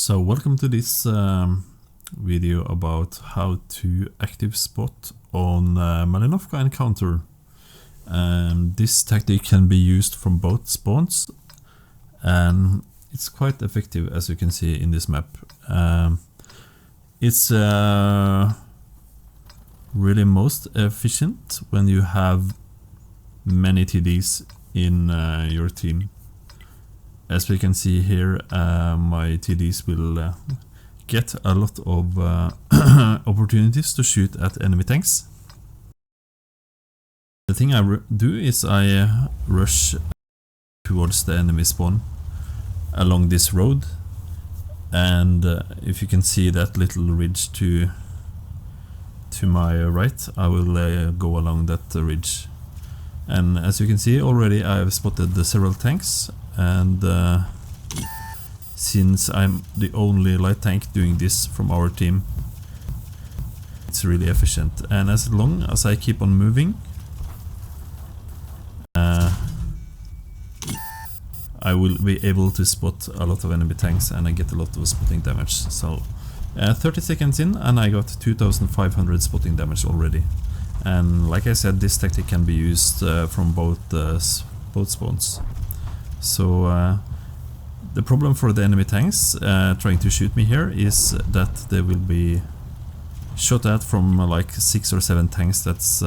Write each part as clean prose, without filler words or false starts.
So welcome to this video about how to active spot on Malinovka Encounter. This tactic can be used from both spawns and it's quite effective, as you can see in this map. It's really most efficient when you have many TDs in your team. As we can see here, my TDs will get a lot of opportunities to shoot at enemy tanks. The thing I do is I rush towards the enemy spawn along this road, and if you can see that little ridge to my right, I will go along that ridge. And as you can see already, I have spotted several tanks, and since I'm the only light tank doing this from our team, it's really efficient. And as long as I keep on moving, I will be able to spot a lot of enemy tanks and I get a lot of spotting damage. So 30 seconds in and I got 2500 spotting damage already. And like I said, this tactic can be used from both spawns. So the problem for the enemy tanks trying to shoot me here is that they will be shot at from like 6 or 7 tanks that's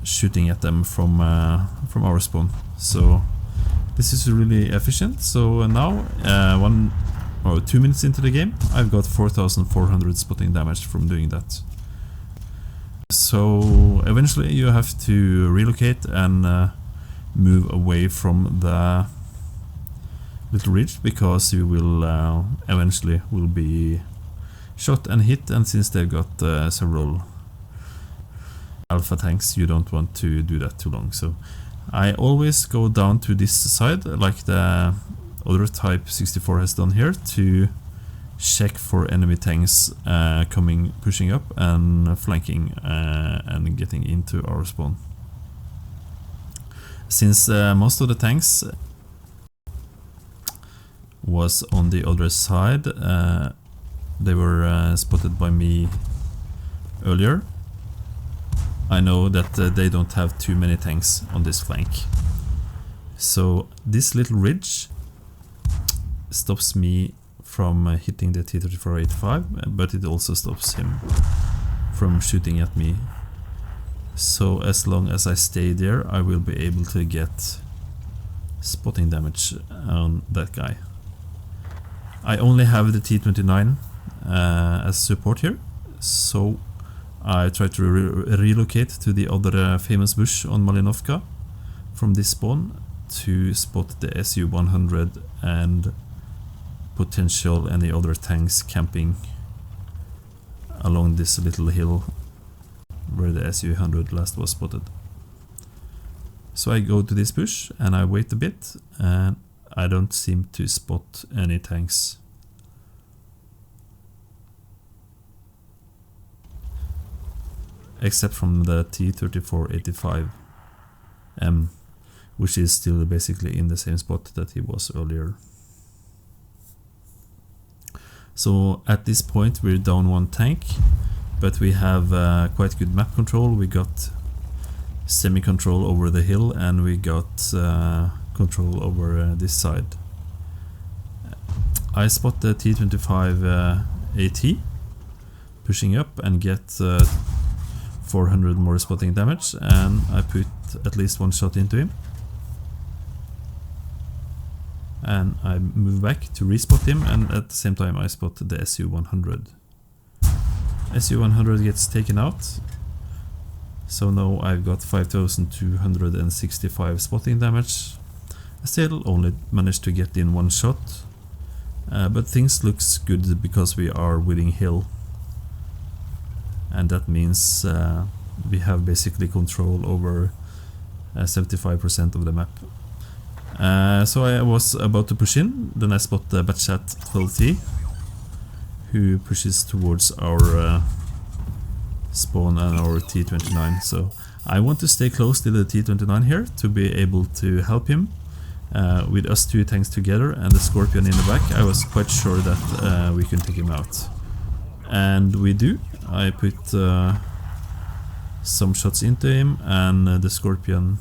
shooting at them from our spawn. So this is really efficient. So now 1 or 2 minutes into the game, I've got 4400 spotting damage from doing that. So eventually you have to relocate and move away from the little ridge, because you will eventually will be shot and hit, and since they've got several alpha tanks, you don't want to do that too long. So I always go down to this side, like the other Type 64 has done here, to check for enemy tanks pushing up and flanking and getting into our spawn. Since most of the tanks was on the other side, they were spotted by me earlier, I know that they don't have too many tanks on this flank. So this little ridge stops me from hitting the T-34-85, but it also stops him from shooting at me. So as long as I stay there, I will be able to get spotting damage on that guy. I only have the T-29 as support here, so I try to relocate to the other famous bush on Malinovka from this spawn to spot the Su-100 and potential any other tanks camping along this little hill where the Su-100 last was spotted. So I go to this bush and I wait a bit, and I don't seem to spot any tanks. Except from the T-34-85M, which is still basically in the same spot that he was earlier. So at this point we're down 1 tank, but we have quite good map control. We got semi-control over the hill, and we got control over this side. I spot the T-25 AT pushing up and get 400 more spotting damage, and I put at least 1 shot into him. And I move back to respot him, and at the same time I spot the Su-100. Su-100 gets taken out. So now I've got 5265 spotting damage. I still only managed to get in 1 shot, but things looks good because we are within hill. And that means we have basically control over 75% of the map. So I was about to push in, then I spot the Batchat 12T, who pushes towards our spawn and our T-29. So I want to stay close to the T-29 here to be able to help him with us two tanks together and the Scorpion in the back, I was quite sure that we can take him out. And we do. I put some shots into him, and the Scorpion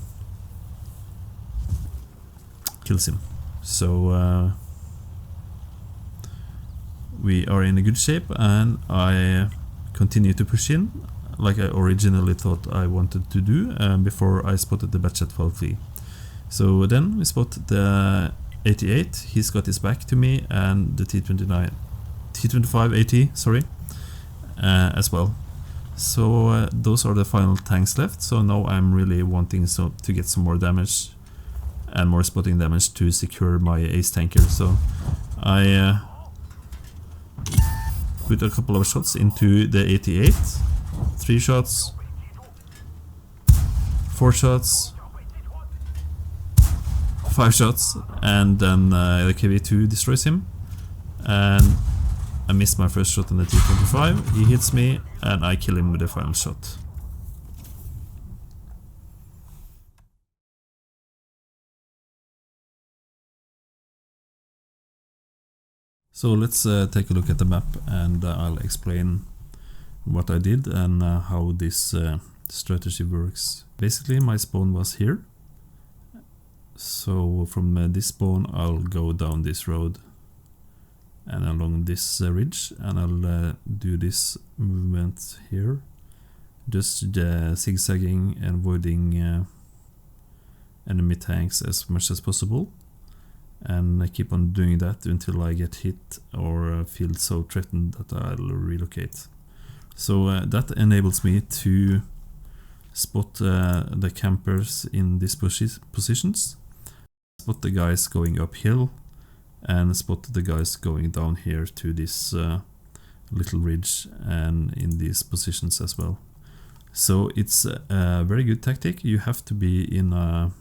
kills him. So we are in a good shape, and I continue to push in like I originally thought I wanted to do before I spotted the batch at 12 So then we spot the 88, he's got his back to me, and the T25 AT, sorry, as well. So those are the final tanks left, so now I'm really wanting to get some more damage and more spotting damage to secure my ace tanker. So I put a couple of shots into the 88, 3 shots, 4 shots, 5 shots, and then the KV2 destroys him, and I missed my first shot on the T25, he hits me, and I kill him with the final shot. So let's take a look at the map, and I'll explain what I did and how this strategy works. Basically my spawn was here. So from this spawn I'll go down this road and along this ridge, and I'll do this movement here, just zigzagging and avoiding enemy tanks as much as possible, and I keep on doing that until I get hit or feel so threatened that I'll relocate. So that enables me to spot the campers in these positions, spot the guys going uphill, and spot the guys going down here to this little ridge and in these positions as well. So it's a very good tactic. You have to be in a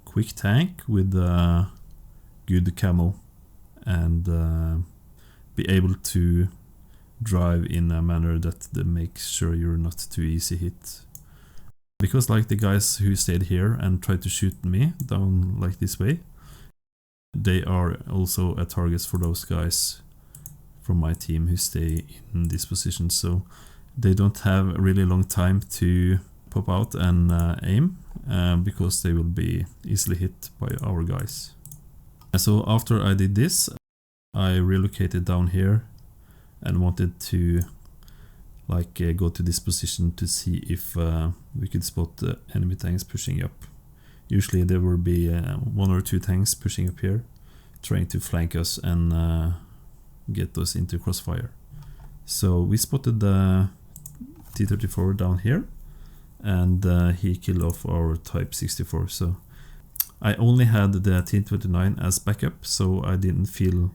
quick tank with good camo and be able to drive in a manner that makes sure you're not too easy hit. Because like the guys who stayed here and tried to shoot me down like this way, they are also a target for those guys from my team who stay in this position. So they don't have a really long time to pop out and aim because they will be easily hit by our guys. So after I did this, I relocated down here and wanted to go to this position to see if we could spot enemy tanks pushing up. Usually there will be 1 or 2 tanks pushing up here, trying to flank us and get us into crossfire. So we spotted the T-34 down here, and he killed off our Type 64. So I only had the T-29 as backup, so I didn't feel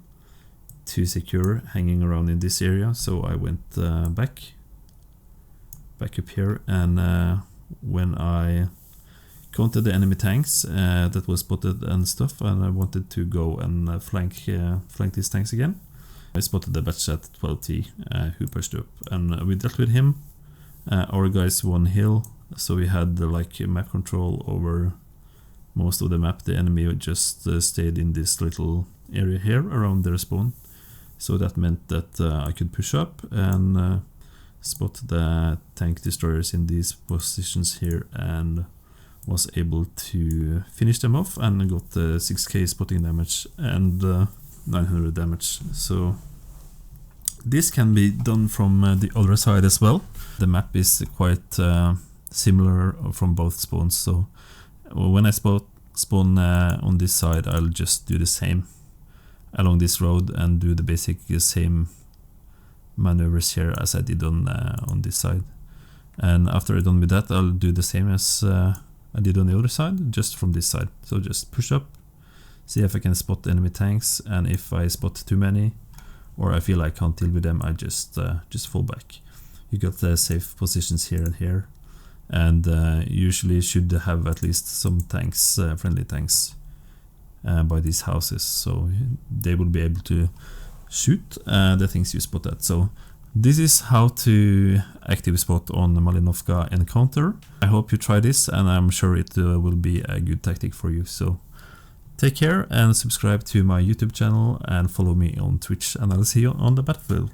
too secure hanging around in this area. So I went back up here, and when I counted the enemy tanks that was spotted and stuff, and I wanted to go and flank these tanks again, I spotted the batch at 12T who pushed up, and we dealt with him. Our guys won hill, so we had map control over most of the map. The enemy just stayed in this little area here around their spawn, so that meant that I could push up and spot the tank destroyers in these positions here, and was able to finish them off and got 6k spotting damage and 900 damage. So this can be done from the other side as well. The map is quite similar from both spawns, so when I spawn on this side, I'll just do the same along this road and do the basic same maneuvers here as I did on this side. And after I'm done with that, I'll do the same as I did on the other side, just from this side. So just push up, see if I can spot enemy tanks, and if I spot too many or I feel I can't deal with them, I just fall back. You got the safe positions here and here, and usually should have at least some tanks, friendly tanks by these houses, so they will be able to shoot the things you spot at. So this is how to active spot on the Malinovka Encounter. I hope you try this, and I'm sure it will be a good tactic for you. So Take care and subscribe to my YouTube channel and follow me on Twitch, and I'll see you on the battlefield.